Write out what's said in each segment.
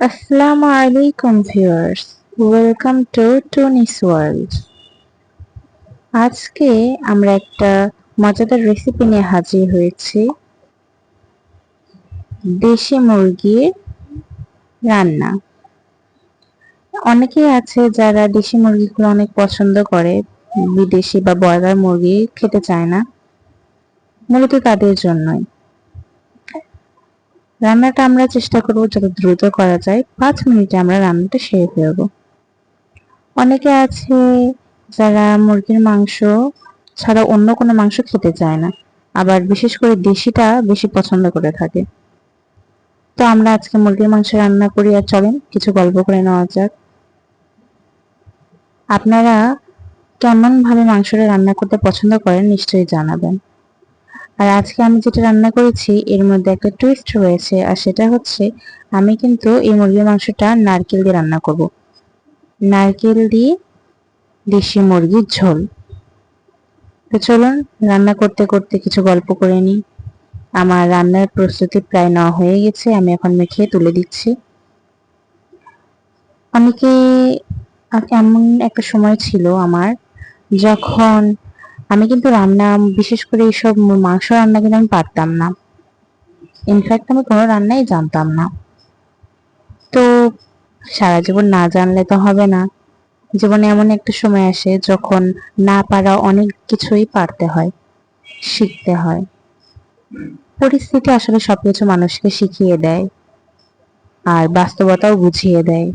আসসালামু আলাইকুম viewers, welcome to টুনিস world. আজকে আমরা একটা মজাদার রেসিপি নিয়ে হাজির হয়েছি। দেশি মুরগির রান্না। অনেকেই আছে যারা দেশি মুরগিগুলো অনেক পছন্দ করে, বিদেশি বা ব্রয়লার মুরগি খেতে চায় না। মূলত তাদের জন্যই রান্নাটা আমরা চেষ্টা করব যত দ্রুত করা যায়। 5 মিনিটে আমরা রান্নাটা সেরে ফেলবো। অনেকে আছে যারা মুরগির মাংস ছাড়া অন্য কোনো মাংস খেতে চায় না, আবার বিশেষ করে দেশিটা বেশি পছন্দ করে থাকে। তো আমরা আজকে মুরগির মাংস রান্না করি, আর চলেন কিছু গল্প করে নেওয়া যাক। আপনারা কেমন ভাবে মাংসটা রান্না করতে পছন্দ করেন নিশ্চয়ই জানাবেন। আর আজকে আমি যেটা রান্না করেছি এর মধ্যে একটা টুইস্ট রয়েছে, আর সেটা হচ্ছে আমি কিন্তু এই মুরগির মাংসটা নারকেল দিয়ে রান্না করব। নারকেল দিয়ে দেশি মুরগির ঝোল। তো চলুন রান্না করতে করতে কিছু গল্প করে নিই। আমার রান্নার প্রস্তুতি প্রায় নেওয়া হয়ে গেছে, আমি এখন মেখে তুলে দিচ্ছি। অনেকে এমন একটা সময় ছিল আমার, যখন আমি কিন্তু রান্না, বিশেষ করে এইসব মাংস রান্না কিন্তু আমি পারতাম না। ইনফ্যাক্ট আমি কোনো রান্নাই জানতাম না। তো সারা জীবন না জানলে তো হবে না। জীবনে এমন একটা সময় আসে যখন না পারা অনেক কিছুই পারতে হয়, শিখতে হয়। পরিস্থিতি আসলে সবকিছু মানুষকে শিখিয়ে দেয়, আর বাস্তবতাও বুঝিয়ে দেয়।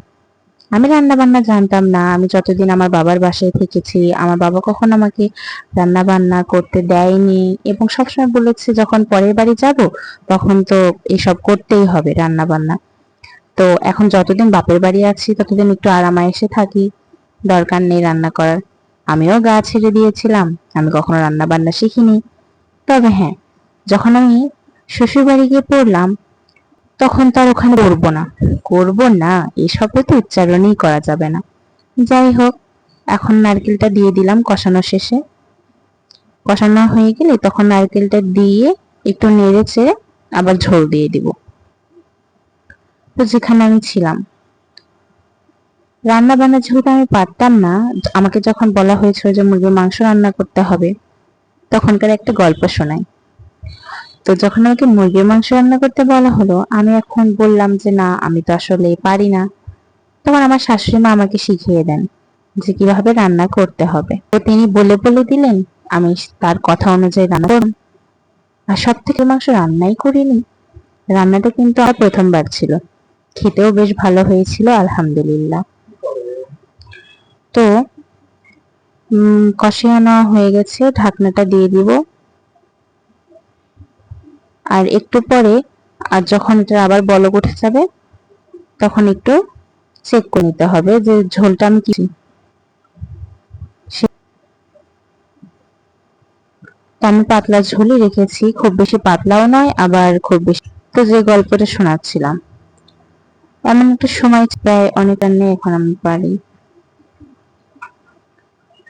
আমি রান্না বান্না জানতাম না। আমি যতদিন আমার বাবার বাসায় থেকেছি, আমার বাবা কখনো আমাকে রান্না বান্না করতে দেয়নি, এবং সবসময় বলেছে যখন পরের বাড়ি যাব তখন তো এসব করতেই হবে, রান্না বান্না। তো এখন যতদিন বাপের বাড়ি আছি ততদিন একটু আরামায়েশে থাকি, দরকার নেই রান্না করার। আমিও গা ছেড়ে দিয়েছিলাম, আমি কখনো রান্না বান্না শিখিনি। তবে হ্যাঁ, যখন আমি শ্বশুর বাড়ি গিয়ে পড়লাম তখন তো আর ওখানে করবো না এসবে তো উচ্চারণই করা যাবে না। যাই হোক, এখন নারকেলটা দিয়ে দিলাম কষানো শেষে। কষানো হয়ে গেলে তখন নারকেলটা দিয়ে একটু নেড়ে চেড়ে আবার ঝোল দিয়ে দিব। তো যেখানে আমি ছিলাম, রান্না বান্না যেহেতু আমি পারতাম না, আমাকে যখন বলা হয়েছিল যে মুরগির মাংস রান্না করতে হবে, তখনকার একটা গল্প শোনাই। তো যখন আমাকে মুরগির মাংস রান্না করতে বলা হলো, আমি এখন বললাম যে না, আমি তো আসলে পারি না। তখন আমার শাশুড়ি মা আমাকে শিখিয়ে দেন যে কিভাবে রান্না করতে হবে। তো তিনি বলে বলে দিলেন, আমি তার কথা অনুযায়ী রান্না করলাম। আর সব থেকে মাংস রান্নাই করিনি। রান্নাটা কিন্তু আমার প্রথমবার ছিল, খেতেও বেশ ভালো হয়েছিল আলহামদুলিল্লাহ। তো কষিয়ে নেওয়া হয়ে গেছে, ঢাকনাটা দিয়ে দিব। আর একটু পরে, আর যখন এটা আবার বলক উঠে যাবে, তখন একটু চেক করে নিতে হবে যে ঝোলটা আমি কি। তো আমি পাতলা ঝোলই রেখেছি, খুব বেশি পাতলাও নয় আবার খুব বেশি। তো যে গল্পটা শোনাচ্ছিলাম, এমন একটা সময় প্রায় অনেক নেই, এখন আমি পারি।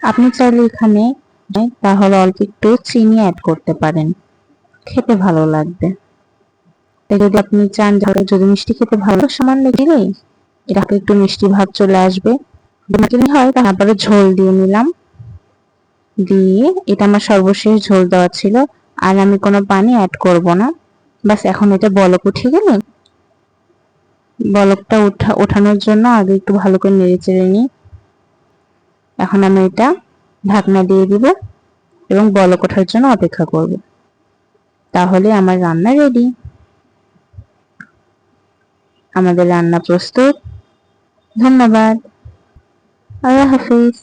আপনি চাইলে এখানে তাহলে অল্প একটু চিনি অ্যাড করতে পারেন, খেতে ভালো লাগবে। তাই যদি আপনি চান, যদি মিষ্টি খেতে ভালো, সামান্য দিলেই এটা একটু মিষ্টি ভাব চলে আসবে। যদি হয় তারপরে ঝোল দিয়ে নিলাম। দিয়ে এটা আমার সর্বশেষ ঝোল দেওয়া ছিল, আর আমি কোনো পানি অ্যাড করব না। বাস এখন এটা বলক উঠে গেলে, বলকটা ওঠানোর জন্য আগে একটু ভালো করে নেড়ে চেড়ে নিই। এখন আমি এটা ঢাকনা দিয়ে দিব এবং বলক ওঠার জন্য অপেক্ষা করব। তাহলে আমার রান্না রেডি। আমাদের রান্না প্রস্তুত। ধন্যবাদ। আল্লাহ হাফিজ।